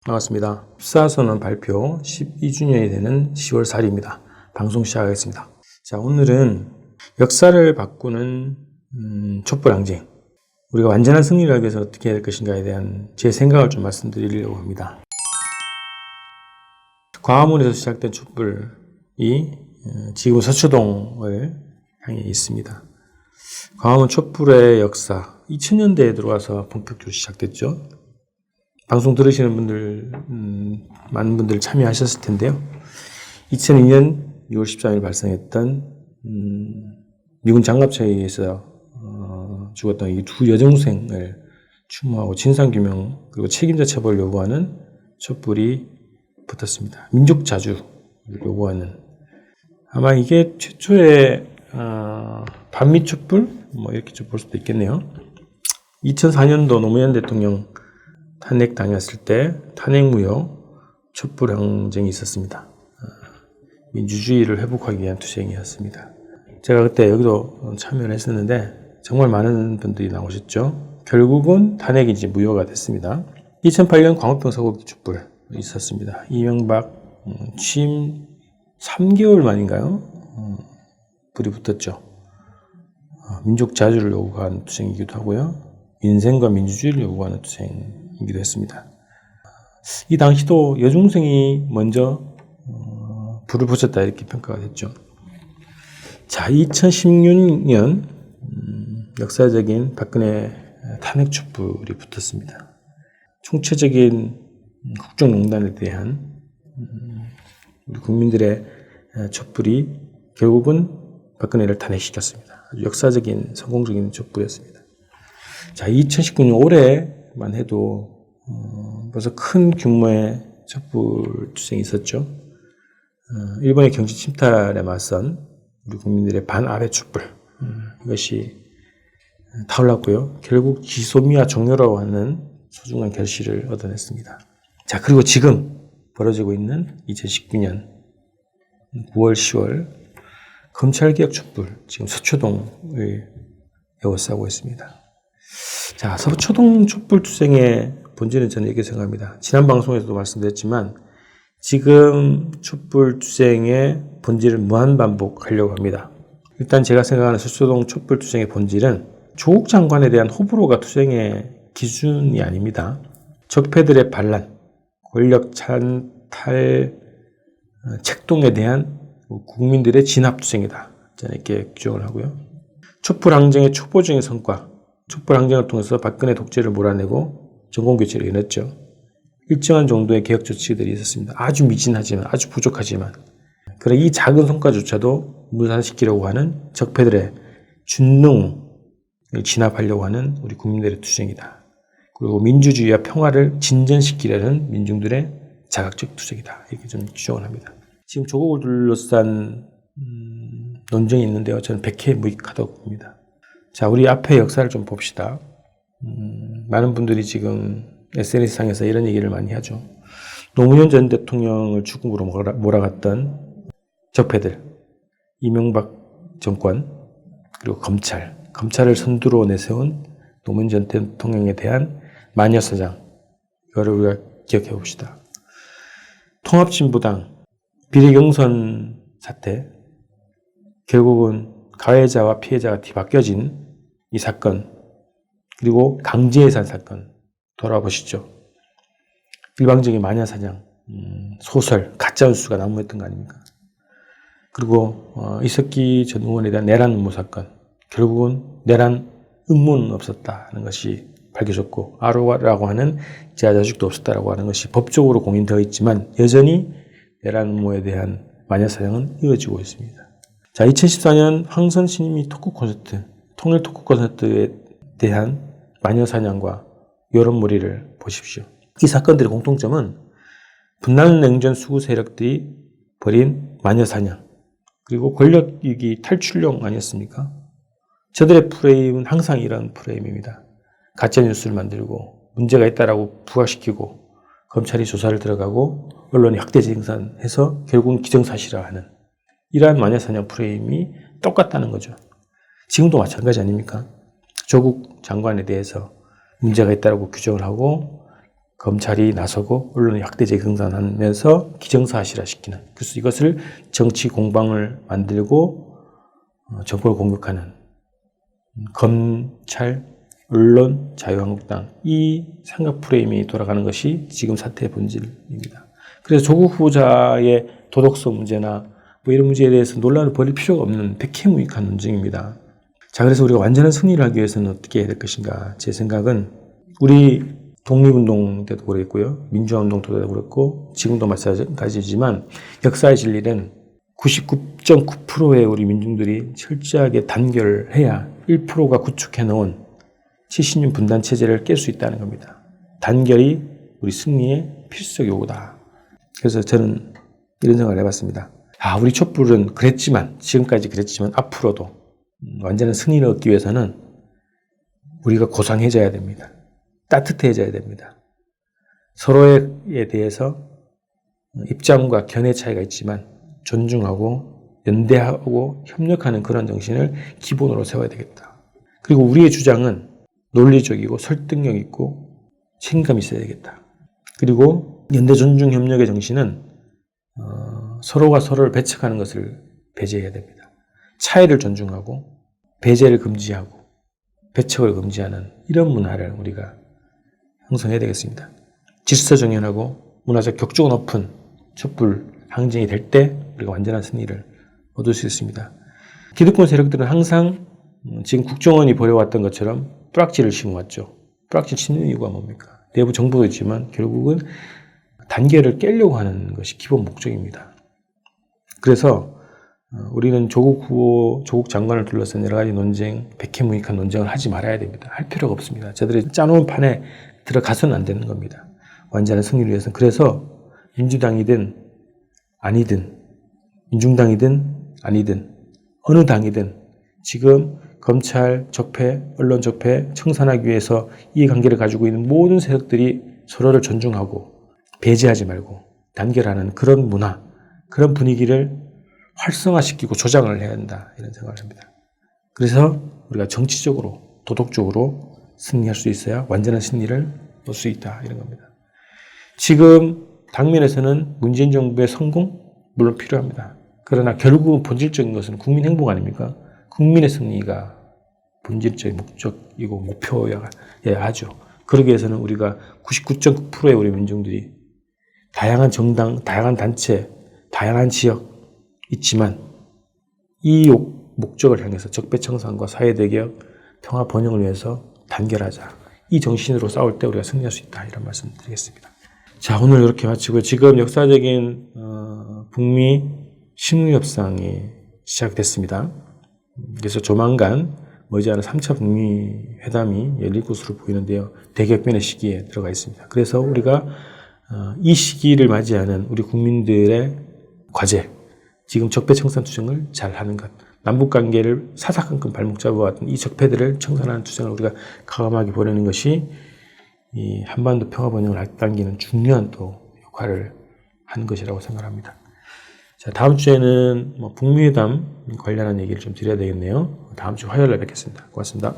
반갑습니다. 수사선언 발표 12주년이 되는 10월 4일입니다. 방송 시작하겠습니다. 자, 오늘은 역사를 바꾸는 촛불항쟁, 우리가 완전한 승리를 하기 위해서 어떻게 해야 될 것인가에 대한 제 생각을 좀 말씀드리려고 합니다. 광화문에서 시작된 촛불이 지금 서초동을 향해 있습니다. 광화문 촛불의 역사, 2000년대에 들어와서 본격적으로 시작됐죠. 방송 들으시는 분들, 많은 분들 참여하셨을 텐데요. 2002년 6월 13일 발생했던 미군 장갑차에 의해서 죽었던 이 두 여중생을 추모하고 진상규명 그리고 책임자 처벌을 요구하는 촛불이 붙었습니다. 민족 자주를 요구하는, 아마 이게 최초의 반미 촛불? 이렇게 좀 볼 수도 있겠네요. 2004년도 노무현 대통령 탄핵 당했을 때 탄핵무효 촛불 항쟁이 있었습니다. 민주주의를 회복하기 위한 투쟁이었습니다. 제가 그때 여기도 참여를 했었는데 정말 많은 분들이 나오셨죠. 결국은 탄핵이 이제 무효가 됐습니다. 2008년 광우병 서곡 촛불 있었습니다. 이명박 취임 3개월 만인가요? 불이 붙었죠. 민족 자주를 요구하는 투쟁이기도 하고요. 민생과 민주주의를 요구하는 투쟁이기도 했습니다. 이 당시도 여중생이 먼저 불을 붙였다 이렇게 평가가 됐죠. 자, 2016년 역사적인 박근혜 탄핵 촛불이 붙었습니다. 총체적인 국정농단에 대한 우리 국민들의 촛불이 결국은 박근혜를 탄핵시켰습니다. 아주 역사적인 성공적인 촛불이었습니다. 자, 2019년 올해만 해도 벌써 큰 규모의 촛불 투쟁이 있었죠. 일본의 경제 침탈에 맞선 우리 국민들의 반아베 촛불, 이것이 타올랐고요. 결국 지소미아 종료라고 하는 소중한 결실을 얻어냈습니다. 자, 그리고 지금 벌어지고 있는 2019년 9월, 10월 검찰개혁 촛불, 지금 서초동을 에워싸고 있습니다. 자, 서초동 촛불 투쟁의 본질은 저는 이렇게 생각합니다. 지난 방송에서도 말씀드렸지만 지금 촛불 투쟁의 본질을 무한반복하려고 합니다. 일단 제가 생각하는 서초동 촛불 투쟁의 본질은 조국 장관에 대한 호불호가 투쟁의 기준이 아닙니다. 적폐들의 반란, 권력 찬탈, 책동에 대한 국민들의 진압 투쟁이다. 저는 이렇게 규정을 하고요. 촛불 항쟁의 초보적인 성과, 촛불 항쟁을 통해서 박근혜 독재를 몰아내고 정권교체를 이뤘죠. 일정한 정도의 개혁 조치들이 있었습니다. 아주 미진하지만, 아주 부족하지만, 그래 이 작은 성과조차도 무산시키려고 하는 적폐들의 준능을 진압하려고 하는 우리 국민들의 투쟁이다. 그리고 민주주의와 평화를 진전시키려는 민중들의 자각적 투쟁이다. 이렇게 좀 주장을 합니다. 지금 조국을 둘러싼 논쟁이 있는데요. 저는 백해무익하다고 봅니다. 자, 우리 앞에 역사를 좀 봅시다. 많은 분들이 지금 SNS상에서 이런 얘기를 많이 하죠. 노무현 전 대통령을 죽음으로 몰아갔던 적폐들, 이명박 정권, 그리고 검찰을 선두로 내세운 노무현 전 대통령에 대한 마녀사장, 이거를 우리가 기억해 봅시다. 통합진보당 비례경선 사태, 결국은 가해자와 피해자가 뒤바뀌어진 이 사건, 그리고 강제해산 사건 돌아보시죠. 일방적인 마녀사냥, 소설, 가짜뉴스가 난무했던 거 아닙니까? 그리고 이석기 전 의원에 대한 내란 음모 사건, 결국은 내란 음모는 없었다는 것이 밝혀졌고 아로라고 하는 제아 자식도 없었다라고 하는 것이 법적으로 공인되어 있지만 여전히 내란 음모에 대한 마녀사냥은 이어지고 있습니다. 자, 2014년 황선 신임이 토크 콘서트, 통일 토크 콘서트에 대한 마녀사냥과 여론몰이를 보십시오. 이 사건들의 공통점은 분단 냉전 수구 세력들이 벌인 마녀사냥, 그리고 권력위기 탈출용 아니었습니까? 저들의 프레임은 항상 이런 프레임입니다. 가짜뉴스를 만들고 문제가 있다라고 부각시키고 검찰이 조사를 들어가고 언론이 확대재생산해서 결국은 기정사실화하는 이러한 마녀사냥 프레임이 똑같다는 거죠. 지금도 마찬가지 아닙니까? 조국 장관에 대해서 문제가 있다고 규정을 하고 검찰이 나서고 언론이 학대적 경산하면서 기정사실화시키는, 그래서 이것을 정치 공방을 만들고 정권을 공격하는 검찰, 언론, 자유한국당, 이 삼각 프레임이 돌아가는 것이 지금 사태의 본질입니다. 그래서 조국 후보자의 도덕성 문제나 뭐 이런 문제에 대해서 논란을 벌일 필요가 없는 백해무익한 논쟁입니다. 자, 그래서 우리가 완전한 승리를 하기 위해서는 어떻게 해야 될 것인가? 제 생각은 우리 독립운동 때도 그랬고요, 민주화운동 때도 그랬고 지금도 마찬가지지만 역사의 진리는 99.9%의 우리 민중들이 철저하게 단결해야 1%가 구축해놓은 70년 분단 체제를 깰 수 있다는 겁니다. 단결이 우리 승리의 필수적 요구다. 그래서 저는 이런 생각을 해봤습니다. 우리 촛불은 지금까지 그랬지만 앞으로도 완전한 승리를 얻기 위해서는 우리가 고상해져야 됩니다. 따뜻해져야 됩니다. 서로에 대해서 입장과 견해 차이가 있지만 존중하고 연대하고 협력하는 그런 정신을 기본으로 세워야 되겠다. 그리고 우리의 주장은 논리적이고 설득력 있고 책임감이 있어야 되겠다. 그리고 연대 존중 협력의 정신은 서로가 서로를 배척하는 것을 배제해야 됩니다. 차이를 존중하고 배제를 금지하고 배척을 금지하는 이런 문화를 우리가 형성해야 되겠습니다. 질서정연하고 문화적 격조가 높은 촛불 항쟁이 될 때 우리가 완전한 승리를 얻을 수 있습니다. 기득권 세력들은 항상 지금 국정원이 벌여왔던 것처럼 뿌락지를 심어왔죠. 뿌락지 치는 이유가 뭡니까? 내부 정보도 있지만 결국은 단계를 깨려고 하는 것이 기본 목적입니다. 그래서 우리는 조국 장관을 둘러싼 여러 가지 논쟁, 백해무익한 논쟁을 하지 말아야 됩니다. 할 필요가 없습니다. 저들이 짜놓은 판에 들어가서는 안 되는 겁니다. 완전한 승리를 위해서는. 그래서 민주당이든 아니든, 민중당이든 아니든, 어느 당이든 지금 검찰 적폐, 언론 적폐 청산하기 위해서 이해관계를 가지고 있는 모든 세력들이 서로를 존중하고 배제하지 말고 단결하는 그런 문화, 그런 분위기를 활성화시키고 조장을 해야 한다, 이런 생각을 합니다. 그래서 우리가 정치적으로, 도덕적으로 승리할 수 있어야 완전한 승리를 얻을 수 있다, 이런 겁니다. 지금 당면에서는 문재인 정부의 성공 물론 필요합니다. 그러나 결국은 본질적인 것은 국민 행복 아닙니까? 국민의 승리가 본질적인 목적이고 목표여야 하죠. 그러기 위해서는 우리가 99.9%의 우리 민중들이 다양한 정당, 다양한 단체, 다양한 지역 있지만 이 목적을 향해서 적폐청산과 사회대개혁, 평화 번영을 위해서 단결하자. 이 정신으로 싸울 때 우리가 승리할 수 있다, 이런 말씀 드리겠습니다. 자, 오늘 이렇게 마치고요. 지금 역사적인 북미 신무협상이 시작됐습니다. 그래서 조만간 머지않은 3차 북미 회담이 열릴 것으로 보이는데요. 대격변의 시기에 들어가 있습니다. 그래서 우리가 이 시기를 맞이하는 우리 국민들의 과제, 지금 적폐청산 투쟁을 잘 하는 것, 남북관계를 사사건건 발목 잡아왔던 이 적폐들을 청산하는 투쟁을 우리가 과감하게 벌이는 것이 이 한반도 평화 번영을 앞당기는 중요한 또 역할을 하는 것이라고 생각합니다. 자, 다음 주에는 북미회담 관련한 얘기를 좀 드려야 되겠네요. 다음 주 화요일에 뵙겠습니다. 고맙습니다.